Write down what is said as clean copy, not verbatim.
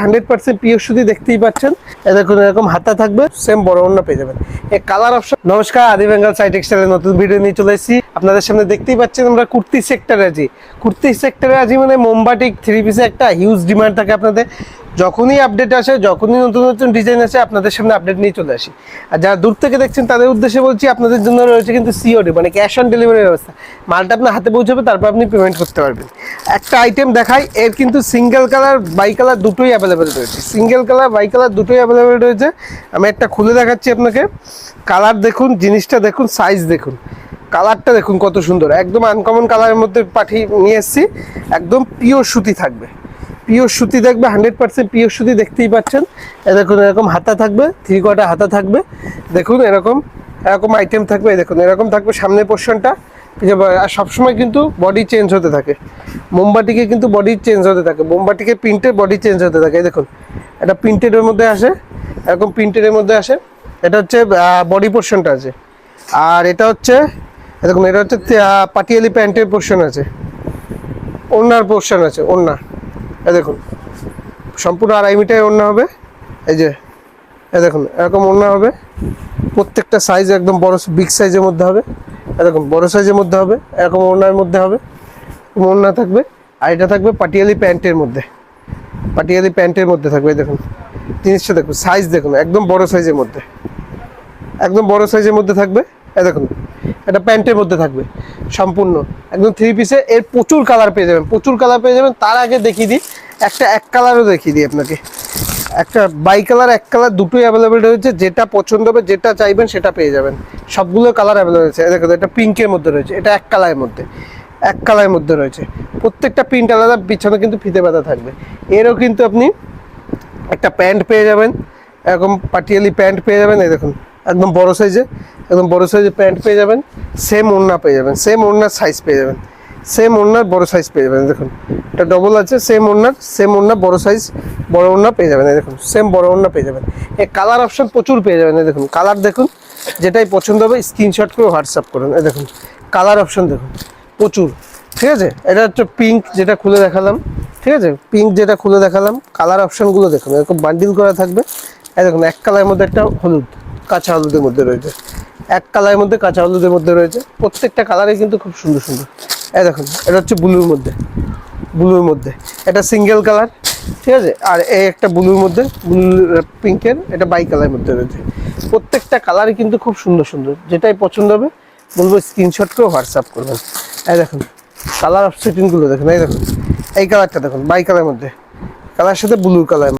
100% pure সুতি দেখতেই পাচ্ছেন। দেখুন এরকম হাতা থাকবে, সেম বড় ওড়না পেয়ে যাবেন। এই কালার অপশন। নমস্কার, আদি বেঙ্গল সাই টেক্সটাইলের নতুন ভিডিও নিয়ে চলে এসেছি আপনাদের সামনে। দেখতেই পাচ্ছেন আমরা কুর্তি সেক্টরে আছি। কুর্তি সেক্টরে আছি মানে মোমবাটিক থ্রি পিসে একটা হিউজ ডিমান্ড থাকে আপনাদের। যখনই আপডেট আসে, যখনই নতুন নতুন ডিজাইন আসে, আপনাদের সামনে আপডেট নিয়ে চলে আসি। আর যারা দূর থেকে দেখছেন তাদের উদ্দেশ্যে বলছি, আপনাদের জন্য রয়েছে কিন্তু সিওডি মানে ক্যাশ অন ডেলিভারির ব্যবস্থা। মালটা আপনার হাতে পৌঁছাবে, তারপর আপনি পেমেন্ট করতে পারবেন। একটা আইটেম দেখাই, এর কিন্তু সিঙ্গেল কালার বাই কালার দুটোই অ্যাভেলেবেল রয়েছে। সিঙ্গেল কালার বাই কালার দুটোই অ্যাভেলেবেল রয়েছে। আমি একটা খুলে দেখাচ্ছি আপনাকে। কালার দেখুন, জিনিসটা দেখুন, সাইজ দেখুন, কালারটা দেখুন কত সুন্দর। একদম আনকমন কালারের মধ্যে পাঠিয়ে নিয়ে এসেছি। একদম পিওর সুতি থাকবে, পিওর সুতি দেখবে, 100% পিওর সুতি দেখতেই পাচ্ছেন। দেখুন এরকম হাতা থাকবে, 3/4 হাতা থাকবে। দেখুন এরকম এরকম আইটেম থাকবে। দেখুন এরকম থাকবে সামনের পোর্শনটা। আর সবসময় কিন্তু বডি চেঞ্জ হতে থাকে। মোমবাটিকে কিন্তু বডি চেঞ্জ হতে থাকে, মোমবাটিকে প্রিন্টের বডি চেঞ্জ হতে থাকে। দেখুন এটা প্রিন্টেডের মধ্যে আসে, এরকম প্রিন্টেডের মধ্যে আসে। এটা হচ্ছে বডি পোর্শনটা আছে। আর এটা হচ্ছে দেখুন, এটা হচ্ছে পাটিয়ালি প্যান্টের পোর্শন আছে, ওড়নার পোর্শন আছে, ওড়না। দেখুন সম্পূর্ণ 2.5 মিটার ওড়না হবে। এই যে দেখুন এরকম ওড়না হবে। প্রত্যেকটা সাইজ একদম বড় বিগ সাইজের মধ্যে হবে। এরকম বড় সাইজের মধ্যে হবে, এরকম ওড়নার মধ্যে হবে, ওড়না থাকবে। আর এটা থাকবে পাটিয়ালি প্যান্টের মধ্যে, পাটিয়ালি প্যান্টের মধ্যে থাকবে। দেখুন জিনিসটা দেখুন, সাইজ দেখুন, একদম বড় সাইজের মধ্যে, একদম বড় সাইজের মধ্যে থাকবে। দেখুন এটা প্যান্টের মধ্যে থাকবে সম্পূর্ণ একদম থ্রি পিসে। এর প্রচুর কালার পেয়ে যাবেন, প্রচুর কালার পেয়ে যাবেন। তার আগে দেখিয়ে দিই একটা এক কালারও দেখিয়ে দিই আপনাকে। একটা বাই কালার, এক কালার দুটোই অ্যাভেলেবেল রয়েছে। যেটা পছন্দ হবে, যেটা চাইবেন সেটা পেয়ে যাবেন। সবগুলো কালার অ্যাভেলেবেল রয়েছে। দেখুন এটা পিঙ্কের মধ্যে রয়েছে, এটা এক কালারের মধ্যে, এক কালারের মধ্যে রয়েছে। প্রত্যেকটা প্রিন্ট আলাদা, পিছনে কিন্তু ফিতে বাঁধা থাকবে। এরও কিন্তু আপনি একটা প্যান্ট পেয়ে যাবেন, এরকম পাটিয়ালি প্যান্ট পেয়ে যাবেন। এই দেখুন একদম বড় সাইজে, একদম বড় সাইজে প্যান্ট পেয়ে যাবেন। সেম ওড়না পেয়ে যাবেন, সেম ওড়নার সাইজ পেয়ে যাবেন, সেম ওড়নার বড় সাইজ পেয়ে যাবেন। দেখুন এটা ডবল আছে, সেম ওড়নার, সেম ওড়না বড় সাইজ, বড় ওড়না পেয়ে যাবেন। দেখুন সেম বড় ওড়না পেয়ে যাবেন। এই কালার অপশন প্রচুর পেয়ে যাবেন। দেখুন কালার দেখুন, যেটাই পছন্দ হবে স্ক্রিনশট করে হোয়াটসঅ্যাপ করুন। এই দেখুন কালার অপশন দেখুন প্রচুর। ঠিক আছে, এটা হচ্ছে পিঙ্ক যেটা খুলে দেখালাম। ঠিক আছে, পিঙ্ক যেটা খুলে দেখালাম। কালার অপশনগুলো দেখুন এরকম বান্ডিল করা থাকবে। এই দেখুন এক কালারের মধ্যে একটা হলুদ, কাঁচা হলুদের মধ্যে রয়েছে, এক কালারের মধ্যে কাঁচা হলুদের মধ্যে রয়েছে। প্রত্যেকটা কালারই কিন্তু খুব সুন্দর সুন্দর। এই দেখুন এটা হচ্ছে ব্লুর মধ্যে, ব্লুর মধ্যে এটা সিঙ্গেল কালার। ঠিক আছে, আর এই একটা ব্লুর মধ্যে, ব্লু পিঙ্কের, এটা বাই কালারের মধ্যে রয়েছে। প্রত্যেকটা কালারই কিন্তু খুব সুন্দর সুন্দর। যেটাই পছন্দ হবে বলবো স্ক্রিনশট করে হোয়াটসঅ্যাপ করবেন। এই দেখুন কালার অপশনগুলো দেখুন। এই দেখুন এই কালারটা দেখুন, বাই কালারের মধ্যে, কালার সাথে ব্লু কালার।